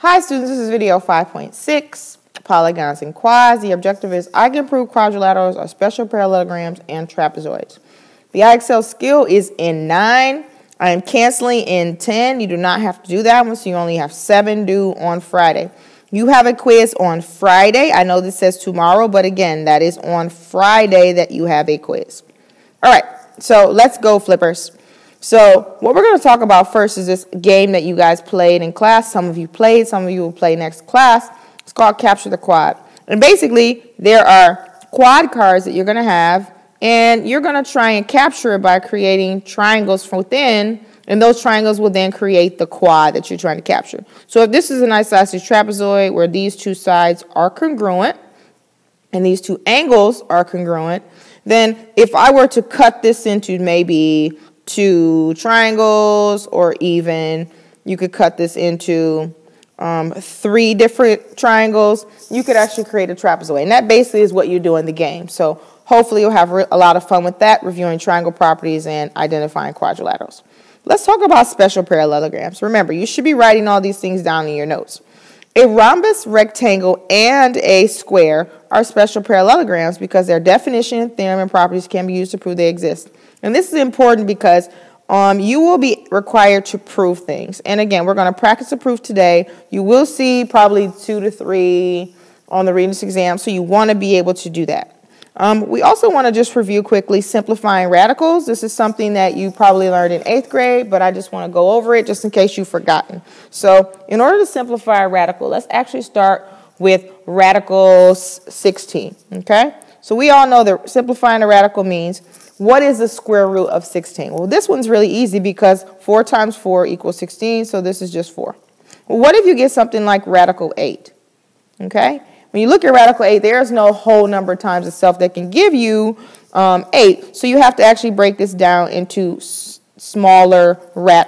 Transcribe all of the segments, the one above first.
Hi students, this is video 5.6, polygons and quads. The objective is I can prove quadrilaterals are special parallelograms and trapezoids. The IXL skill is in 9. I am canceling in 10. You do not have to do that one, so you only have 7 due on Friday. You have a quiz on Friday. I know this says tomorrow, but again, that is on Friday that you have a quiz. All right, so let's go, flippers. So what we're going to talk about first is this game that you guys played in class. Some of you played, some of you will play next class. It's called Capture the Quad. And basically, there are quad cards that you're going to have, and you're going to try and capture it by creating triangles from within, and those triangles will then create the quad that you're trying to capture. So if this is an isosceles trapezoid where these two sides are congruent, and these two angles are congruent, then if I were to cut this into maybe 2 triangles, or even you could cut this into 3 different triangles, you could actually create a trapezoid. And that basically is what you do in the game. So hopefully you'll have a lot of fun with that, reviewing triangle properties and identifying quadrilaterals. Let's talk about special parallelograms. Remember, you should be writing all these things down in your notes. A rhombus, rectangle, and a square are special parallelograms because their definition, theorem, and properties can be used to prove they exist. And this is important because you will be required to prove things. And again, we're going to practice the proof today. You will see probably 2 to 3 on the Regents exam, so you want to be able to do that. We also want to just review quickly simplifying radicals. This is something that you probably learned in 8th grade, but I just want to go over it just in case you've forgotten. So in order to simplify a radical, let's actually start with radical 16, okay? So we all know that simplifying a radical means, what is the square root of 16? Well, this one's really easy because 4 times 4 equals 16, so this is just 4. Well, what if you get something like radical 8, okay? When you look at radical 8, there's no whole number times itself that can give you 8. So you have to actually break this down into smaller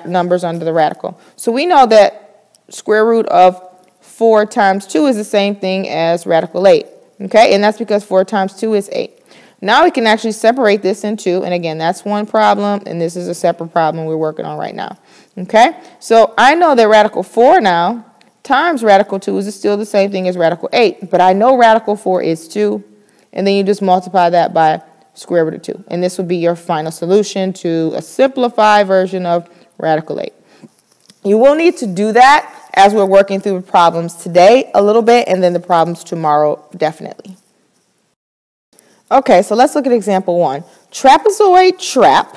numbers under the radical. So we know that square root of 4 times 2 is the same thing as radical 8. Okay, and that's because 4 times 2 is 8. Now we can actually separate this in 2. And again, that's one problem, and this is a separate problem we're working on right now. Okay, so I know that radical 4 now times radical 2 is still the same thing as radical 8. But I know radical 4 is 2. And then you just multiply that by square root of 2. And this will be your final solution to a simplified version of radical 8. You will need to do that as we're working through the problems today a little bit, and then the problems tomorrow definitely. Okay, so let's look at example 1. Trapezoid trap,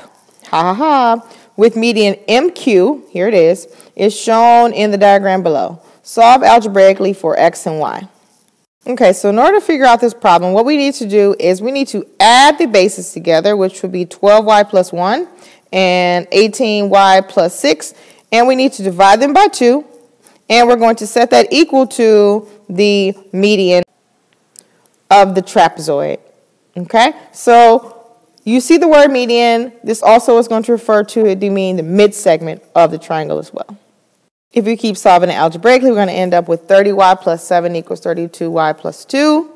with median MQ, here it is shown in the diagram below. Solve algebraically for x and y. Okay, so in order to figure out this problem, what we need to do is we need to add the bases together, which would be 12y plus 1 and 18y plus 6, and we need to divide them by 2, and we're going to set that equal to the median of the trapezoid. Okay, so you see the word median. This also is going to refer to it to mean the mid-segment of the triangle as well. If we keep solving it algebraically, we're going to end up with 30y plus 7 equals 32y plus 2.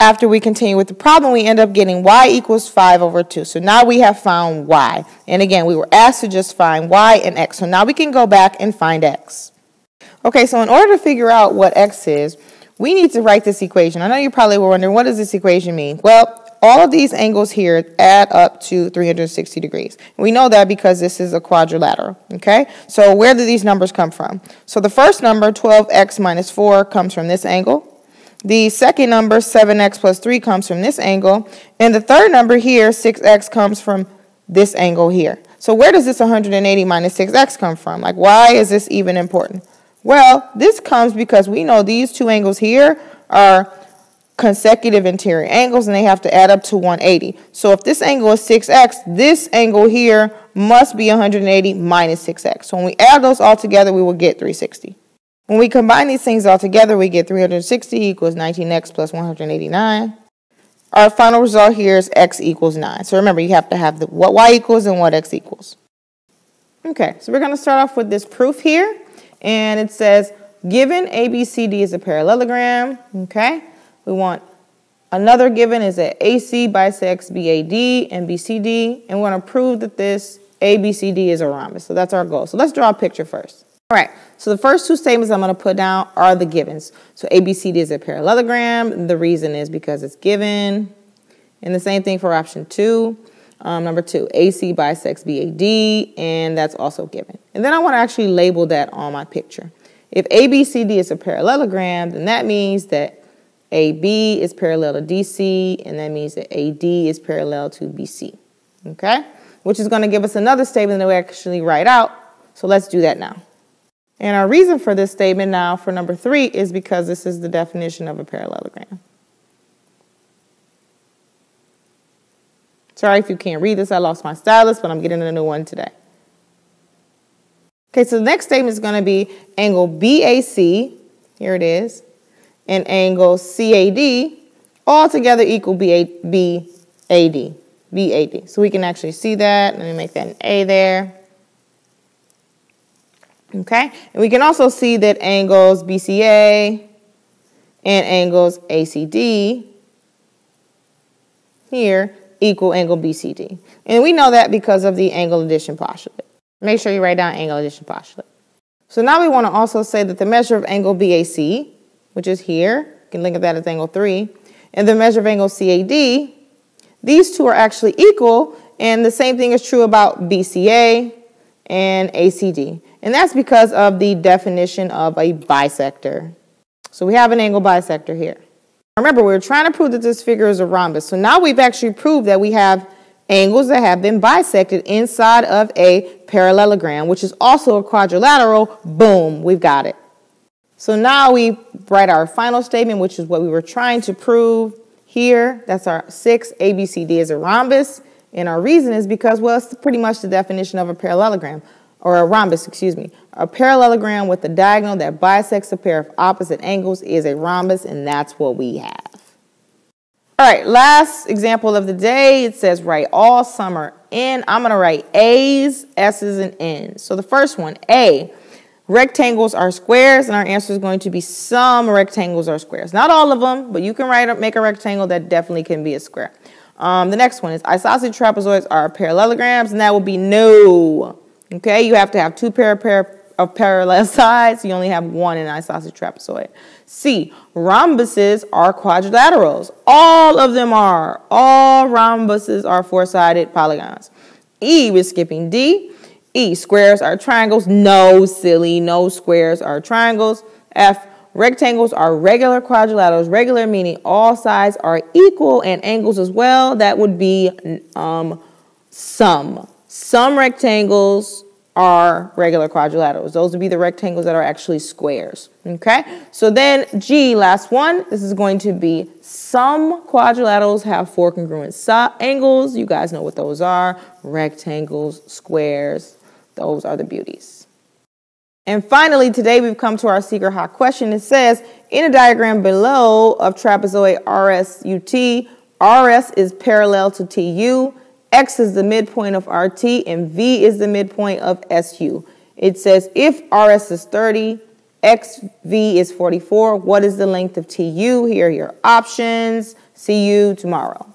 After we continue with the problem, we end up getting y equals 5 over 2. So now we have found y. And again, we were asked to just find y and x. So now we can go back and find x. Okay, so in order to figure out what x is, we need to write this equation. I know you probably were wondering, what does this equation mean? Well, all of these angles here add up to 360 degrees. We know that because this is a quadrilateral, okay? So where do these numbers come from? So the first number, 12x minus 4, comes from this angle. The second number, 7x plus 3, comes from this angle. And the third number here, 6x, comes from this angle here. So where does this 180 minus 6x come from? Like, why is this even important? Well, this comes because we know these two angles here are consecutive interior angles, and they have to add up to 180. So if this angle is 6x, this angle here must be 180 minus 6x. So when we add those all together, we will get 360. When we combine these things all together, we get 360 equals 19x plus 189. Our final result here is x equals 9. So remember, you have to have what y equals and what x equals. Okay, so we're going to start off with this proof here. And it says, given ABCD is a parallelogram, okay? We want another given is that AC bisects BAD and BCD, and we want to prove that this ABCD is a rhombus. So that's our goal. So let's draw a picture first. All right, so the first two statements I'm going to put down are the givens. So ABCD is a parallelogram. The reason is because it's given. And the same thing for option 2. Number 2, AC bisects BAD, and that's also given. And then I want to actually label that on my picture. If ABCD is a parallelogram, then that means that AB is parallel to DC, and that means that AD is parallel to BC. Okay? Which is going to give us another statement that we actually write out. So let's do that now. And our reason for this statement now for number 3 is because this is the definition of a parallelogram. Sorry if you can't read this, I lost my stylus, but I'm getting a new one today. Okay, so the next statement is going to be angle BAC, here it is, and angle CAD, all together equal BAD. So we can actually see that. Let me make that an A there. Okay, and we can also see that angles BCA and angles ACD here equal angle BCD. And we know that because of the angle addition postulate. Make sure you write down angle addition postulate. So now we want to also say that the measure of angle BAC, which is here, you can think of that as angle 3, and the measure of angle CAD, these two are actually equal, and the same thing is true about BCA and ACD. And that's because of the definition of a bisector. So we have an angle bisector here. Remember, we were trying to prove that this figure is a rhombus. So now we've actually proved that we have angles that have been bisected inside of a parallelogram, which is also a quadrilateral. Boom, we've got it. So now we write our final statement, which is what we were trying to prove here. That's our 6. ABCD is a rhombus. And our reason is because, well, it's pretty much the definition of a parallelogram. Or a rhombus, excuse me. A parallelogram with a diagonal that bisects a pair of opposite angles is a rhombus, and that's what we have. All right, last example of the day. It says write all summer in. I'm going to write A's, S's, and N's. So the first one, A, rectangles are squares, and our answer is going to be some rectangles are squares. Not all of them, but you can make a rectangle that definitely can be a square. The next one is isosceles trapezoids are parallelograms, and that would be no. Okay, you have to have two pair of parallel sides. You only have one in an isosceles trapezoid. C, rhombuses are quadrilaterals. All of them are. All rhombuses are four-sided polygons. E, we're skipping D. E, squares are triangles. No, silly, no squares are triangles. F, rectangles are regular quadrilaterals. Regular meaning all sides are equal and angles as well. That would be some. Some rectangles are regular quadrilaterals. Those would be the rectangles that are actually squares. Okay? So then G, last one, this is going to be some quadrilaterals have four congruent angles. You guys know what those are. Rectangles, squares, those are the beauties. And finally, today we've come to our secret hot question. It says, in a diagram below of trapezoid RSUT, RS is parallel to TU, X is the midpoint of RT, and V is the midpoint of SU. It says if RS is 30, XV is 44, what is the length of TU? Here are your options. See you tomorrow.